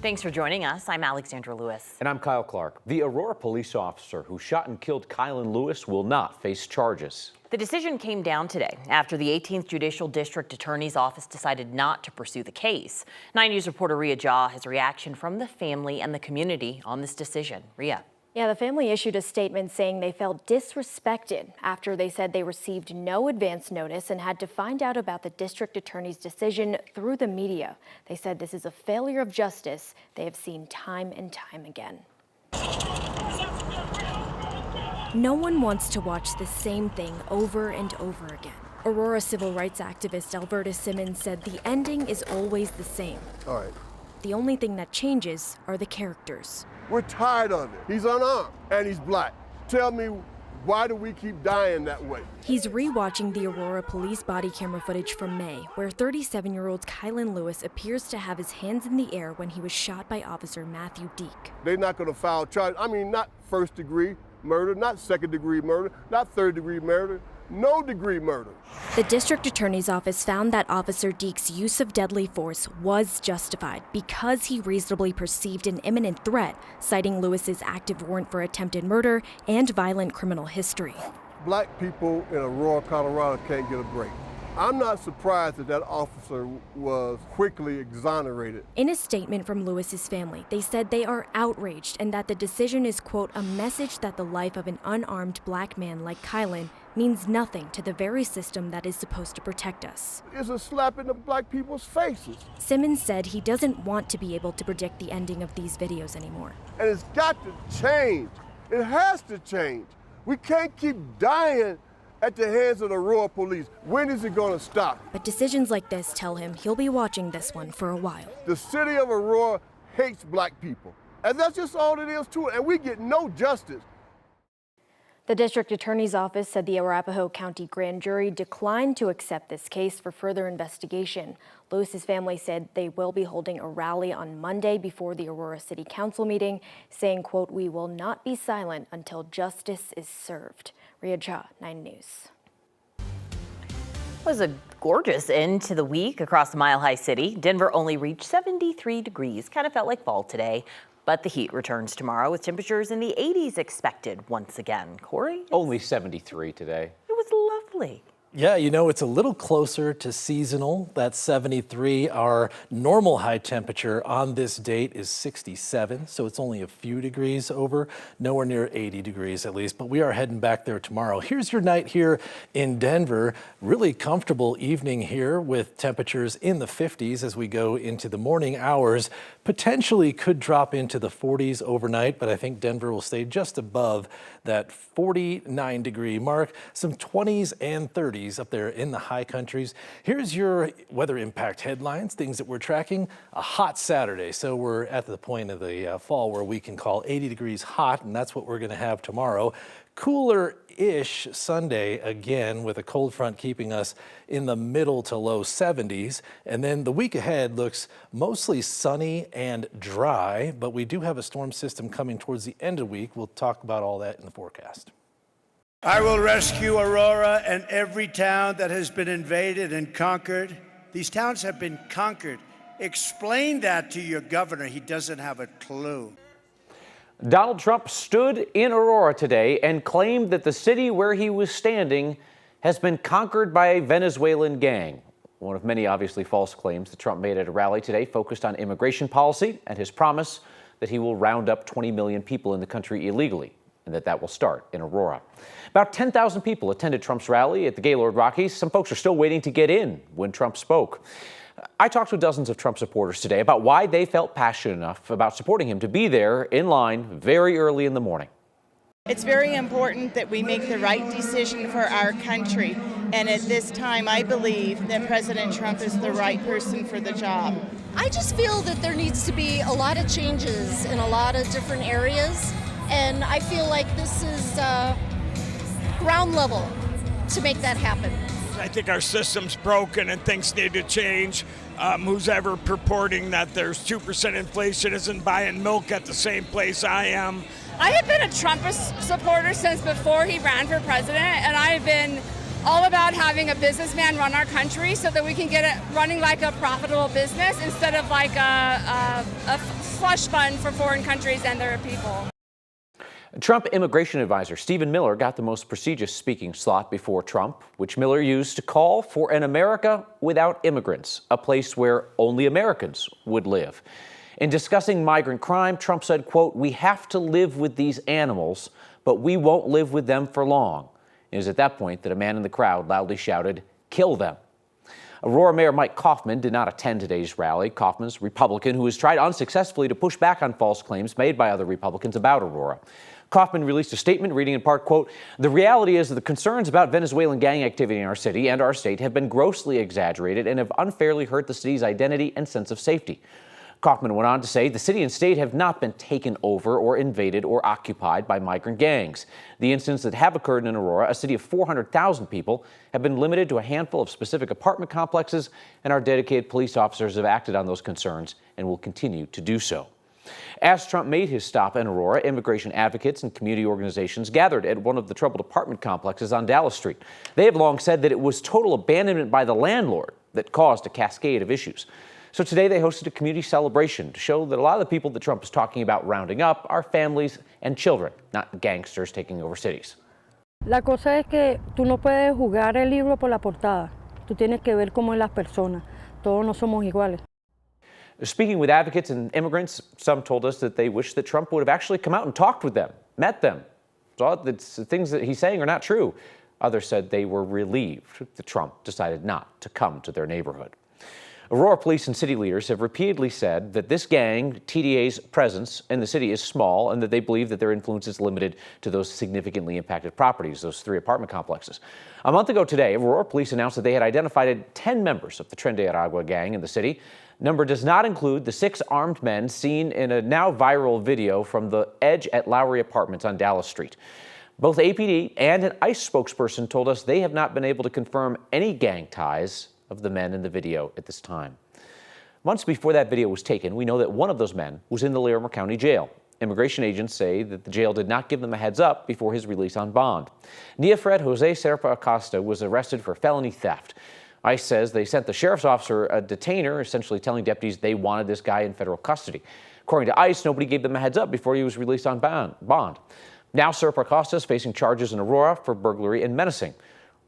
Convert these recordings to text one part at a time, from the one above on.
Thanks for joining us. I'm Alexandra Lewis. And I'm Kyle Clark. The Aurora police officer who shot and killed Kilyn Lewis will not face charges. The decision came down today after the 18th Judicial District Attorney's Office decided not to pursue the case. 9 News reporter Ria Jha has a reaction from the family and the community on this decision. Ria. Yeah, the family issued a statement saying they felt disrespected after they said they received no advance notice and had to find out about the district attorney's decision through the media. They said this is a failure of justice they have seen time and time again. No one wants to watch the same thing over and over again. Aurora civil rights activist Alberta Simmons said the ending is always the same. All right. The only thing that changes are the characters. We're tired of it. He's unarmed and he's black. Tell me, why do we keep dying that way? He's rewatching the Aurora police body camera footage from May, where 37-year-old Kilyn Lewis appears to have his hands in the air when he was shot by Officer Matthew Deek. They're not going to file charges. I mean, not first-degree murder, not second-degree murder, not third-degree murder, no degree murder. The district attorney's office found that Officer Deek's use of deadly force was justified because he reasonably perceived an imminent threat, citing Lewis's active warrant for attempted murder and violent criminal history. Black people in Aurora, Colorado can't get a break. I'm not surprised that that officer was quickly exonerated. In a statement from Lewis's family, they said they are outraged and that the decision is, quote, a message that the life of an unarmed black man like Kilyn means nothing to the very system that is supposed to protect us. It's a slap in the black people's faces. Simmons said he doesn't want to be able to predict the ending of these videos anymore. And it's got to change. It has to change. We can't keep dying at the hands of the Aurora police. When is it going to stop? But decisions like this tell him he'll be watching this one for a while. The city of Aurora hates black people. And that's just all it is to it. And we get no justice. The district attorney's office said the Arapahoe County grand jury declined to accept this case for further investigation. Lewis's family said they will be holding a rally on Monday before the Aurora City Council meeting, saying, quote, we will not be silent until justice is served. Ria Jha, 9 News. It was a gorgeous end to the week across the Mile High City. Denver only reached 73 degrees. Kind of felt like fall today. But the heat returns tomorrow with temperatures in the 80s expected once again. Corey? Only 73 today. It was lovely. Yeah, you know, it's a little closer to seasonal. That's 73. Our normal high temperature on this date is 67, so it's only a few degrees over, nowhere near 80 degrees at least, but we are heading back there tomorrow. Here's your night here in Denver. Really comfortable evening here with temperatures in the 50s as we go into the morning hours. Potentially could drop into the 40s overnight, but I think Denver will stay just above that 49 degree mark. Some 20s and 30s up there in the high countries. Here's your weather impact headlines, things that we're tracking. A hot Saturday, so we're at the point of the fall where we can call 80 degrees hot, and that's what we're going to have tomorrow. Cooler-ish Sunday again, with a cold front keeping us in the middle to low 70s. And then the week ahead looks mostly sunny and dry, but we do have a storm system coming towards the end of the week. We'll talk about all that in the forecast. I will rescue Aurora and every town that has been invaded and conquered. These towns have been conquered. Explain that to your governor. He doesn't have a clue. Donald Trump stood in Aurora today and claimed that the city where he was standing has been conquered by a Venezuelan gang. One of many obviously false claims that Trump made at a rally today focused on immigration policy and his promise that he will round up 20 million people in the country illegally, and that will start in Aurora. About 10,000 people attended Trump's rally at the Gaylord Rockies. Some folks are still waiting to get in when Trump spoke. I talked to dozens of Trump supporters today about why they felt passionate enough about supporting him to be there in line very early in the morning. It's very important that we make the right decision for our country. And at this time, I believe that President Trump is the right person for the job. I just feel that there needs to be a lot of changes in a lot of different areas. And I feel like this is ground level to make that happen. I think our system's broken and things need to change. Who's ever purporting that there's 2% inflation isn't buying milk at the same place I am. I have been a Trump supporter since before he ran for president, and I've been all about having a businessman run our country so that we can get it running like a profitable business instead of like a slush fund for foreign countries and their people. Trump immigration advisor Stephen Miller got the most prestigious speaking slot before Trump, which Miller used to call for an America without immigrants, a place where only Americans would live. In discussing migrant crime, Trump said, quote, "We have to live with these animals, but we won't live with them for long." It was at that point that a man in the crowd loudly shouted, "Kill them." Aurora Mayor Mike Kaufman did not attend today's rally. Kaufman's a Republican who has tried unsuccessfully to push back on false claims made by other Republicans about Aurora. Kaufman released a statement reading in part, quote, "The reality is that the concerns about Venezuelan gang activity in our city and our state have been grossly exaggerated and have unfairly hurt the city's identity and sense of safety." Kaufman went on to say the city and state have not been taken over or invaded or occupied by migrant gangs. The incidents that have occurred in Aurora, a city of 400,000 people, have been limited to a handful of specific apartment complexes, and our dedicated police officers have acted on those concerns and will continue to do so. As Trump made his stop in Aurora, immigration advocates and community organizations gathered at one of the troubled apartment complexes on Dallas Street. They have long said that it was total abandonment by the landlord that caused a cascade of issues. So today they hosted a community celebration to show that a lot of the people that Trump is talking about rounding up are families and children, not gangsters taking over cities. La cosa es que tú no puedes jugar el libro por la portada. Tú tienes que ver cómo es las personas. Todos no somos iguales. Speaking with advocates and immigrants, some told us that they wish that Trump would have actually come out and talked with them, met them. So the things that he's saying are not true. Others said they were relieved that Trump decided not to come to their neighborhood. Aurora police and city leaders have repeatedly said that this gang, TDA's presence in the city is small and that they believe that their influence is limited to those significantly impacted properties, those 3 apartment complexes. A month ago today, Aurora police announced that they had identified 10 members of the Tren de Aragua gang in the city. Number does not include the 6 armed men seen in a now viral video from the Edge at Lowry Apartments on Dallas Street. Both APD and an ICE spokesperson told us they have not been able to confirm any gang ties of the men in the video at this time. Months before that video was taken, we know that one of those men was in the Larimer County Jail. Immigration agents say that the jail did not give them a heads up before his release on bond. Niafred Jose Serpa Acosta was arrested for felony theft. ICE says they sent the sheriff's officer a detainer, essentially telling deputies they wanted this guy in federal custody. According to ICE, nobody gave them a heads up before he was released on bond. Now Serpa Acosta is facing charges in Aurora for burglary and menacing.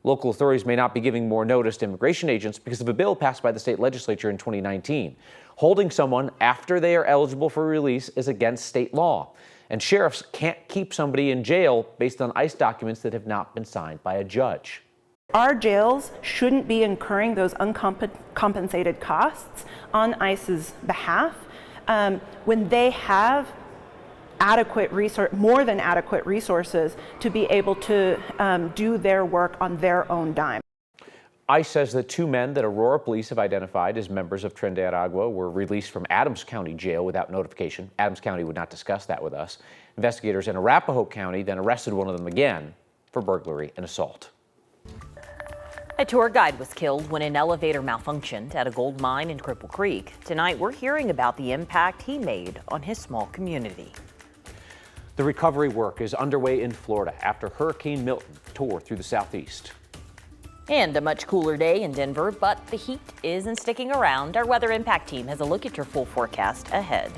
Local authorities may not be giving more notice to immigration agents because of a bill passed by the state legislature in 2019. Holding someone after they are eligible for release is against state law, and sheriffs can't keep somebody in jail based on ICE documents that have not been signed by a judge. Our jails shouldn't be incurring those uncompensated costs on ICE's behalf when they have more than adequate resources to be able to do their work on their own dime. ICE says that 2 men that Aurora police have identified as members of Tren de Aragua were released from Adams County Jail without notification. Adams County would not discuss that with us. Investigators in Arapahoe County then arrested one of them again for burglary and assault. A tour guide was killed when an elevator malfunctioned at a gold mine in Cripple Creek. Tonight, we're hearing about the impact he made on his small community. The recovery work is underway in Florida after Hurricane Milton tore through the southeast. And a much cooler day in Denver, but the heat isn't sticking around. Our Weather Impact team has a look at your full forecast ahead.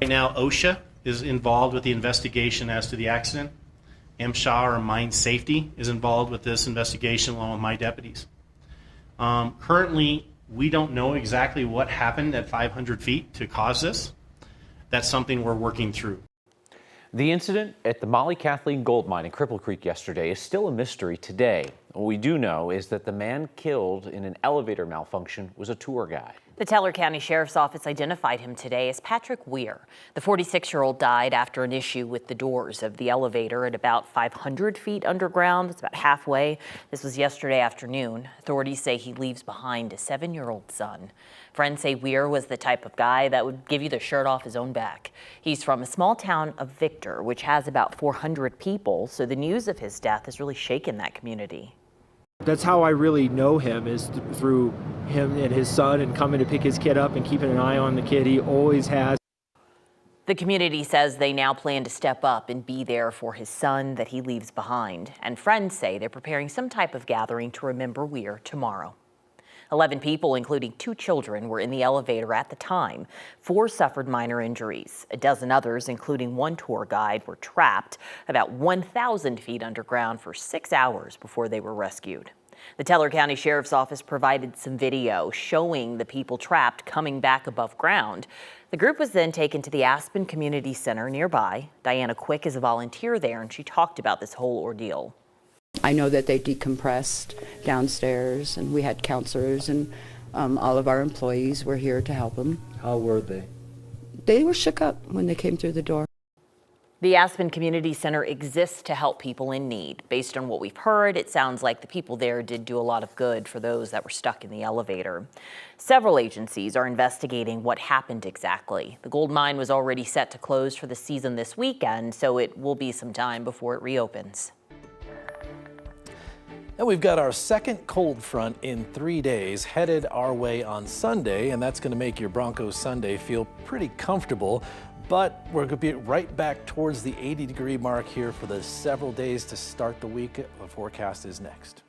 Right now, OSHA is involved with the investigation as to the accident. MSHA, or Mine Safety, is involved with this investigation along with my deputies. Currently, we don't know exactly what happened at 500 feet to cause this. That's something we're working through. The incident at the Molly Kathleen gold mine in Cripple Creek yesterday is still a mystery today. What we do know is that the man killed in an elevator malfunction was a tour guide. The Teller County Sheriff's Office identified him today as Patrick Weir. The 46-year-old died after an issue with the doors of the elevator at about 500 feet underground. That's about halfway. This was yesterday afternoon. Authorities say he leaves behind a 7-year-old son. Friends say Weir was the type of guy that would give you the shirt off his own back. He's from a small town of Victor, which has about 400 people, so the news of his death has really shaken that community. That's how I really know him, is through him and his son and coming to pick his kid up and keeping an eye on the kid. He always has. The community says they now plan to step up and be there for his son that he leaves behind. And friends say they're preparing some type of gathering to remember Weir tomorrow. 11 people, including 2 children, were in the elevator at the time. 4 suffered minor injuries. A dozen others, including 1 tour guide, were trapped about 1,000 feet underground for 6 hours before they were rescued. The Teller County Sheriff's Office provided some video showing the people trapped coming back above ground. The group was then taken to the Aspen Community Center nearby. Diana Quick is a volunteer there, and she talked about this whole ordeal. I know that they decompressed downstairs, and we had counselors, and all of our employees were here to help them. How were they? They were shook up when they came through the door. The Aspen Community Center exists to help people in need. Based on what we've heard, it sounds like the people there did do a lot of good for those that were stuck in the elevator. Several agencies are investigating what happened exactly. The gold mine was already set to close for the season this weekend, so it will be some time before it reopens. And we've got our second cold front in 3 days headed our way on Sunday, and that's going to make your Broncos Sunday feel pretty comfortable. But we're going to be right back towards the 80-degree mark here for the several days to start the week. The forecast is next.